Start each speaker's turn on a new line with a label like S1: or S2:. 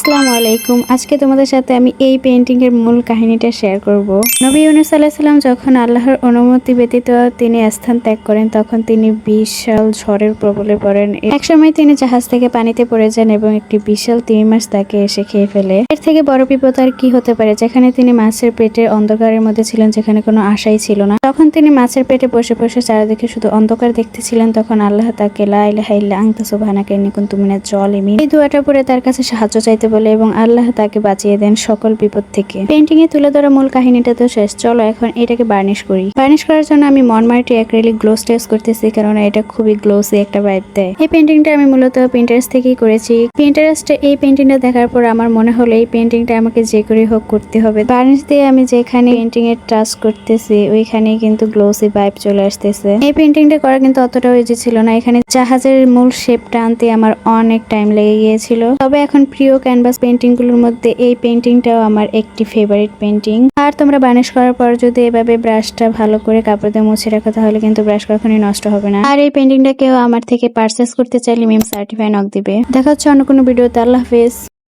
S1: আসসালামু আলাইকুম। আজকে তোমাদের সাথে আমি এই পেইন্টিং এর মূল কাহিনীটা শেয়ার করব। নবী ইউনূস আলাইহিস সালাম যখন আল্লাহর অনুমতি ব্যতীত তিনি স্থান ত্যাগ করেন, তখন তিনি বিশাল ঝড়ের প্রবলে পড়েন। একসময় তিনি জাহাজ থেকে পানিতে পড়ে যান এবং একটি বিশাল তিমি মাছ তাকে এসে খেয়ে ফেলে। এর থেকে বড় বিপদ আর কি হতে পারে? যেখানে তিনি মাছের পেটের অন্ধকারের মধ্যে ছিলেন, যেখানে কোনো আশাই ছিল না। তখন তিনি মাছের পেটে বসে বসে চারিদিকে শুধু অন্ধকার দেখতেছিলেন। তখন আল্লাহ তাকে লা ইলাহা ইল্লা আনতা সুবহানাকা ইন্নী কুনতু মিনাজ জালিমিন এই দোয়াটা পড়ে তার কাছে সাহায্য চাইতে বলে এবং আল্লাহ তাকে বাঁচিয়ে দেন সকল বিপদ থেকে। পেইন্টিং এ তুলে ধরা মূল কাহিনীটা তো শেষ, চলো এখন এটাকে বার্নিশ করি। বার্নিশ করার জন্য আমি মনমার্টি অ্যাক্রিলিক গ্লোস টেস্ট করতেছি, কারণ এটা খুবই গ্লোসি একটা ভাইব দেয়। এই পেইন্টিংটা আমি মূলত পিন্টারেস্ট থেকেই করেছি। পিন্টারেস্টে এই পেইন্টিংটা দেখার পর আমার মনে হলো এই পেইন্টিংটা আমাকে যে করে হোক করতে হবে। বার্নিশ দিয়ে আমি যেখানে পেইন্টিং এর টাচ করতেছি ওইখানে কিন্তু গ্লোসি ভাইব চলে আসতেছে। এই পেইন্টিংটা করা কিন্তু অতটাও ইজি ছিল না। এখানে জাহাজের মূল শেপটা আনতে আমার অনেক টাইম লেগে গিয়েছিল। তবে এখন প্রিয় ক্যানভাস পেইন্টিং গুলোর মধ্যে এই পেইন্টিংটাও আমার একটি ফেভারিট পেইন্টিং। আর তোমরা বার্নিশ করার পর যদি এভাবে ব্রাশটা ভালো করে কাপড় দিয়ে মুছে রাখো, তাহলে কিন্তু ব্রাশ কখনোই নষ্ট হবে না। আর এই পেইন্টিংটা কেউ আমার থেকে পারচেস করতে চাইলে মিম সার্টিফাই নক দিবে। দেখা হচ্ছে অন্য কোনো ভিডিওতে। আল্লাহ হাফেজ।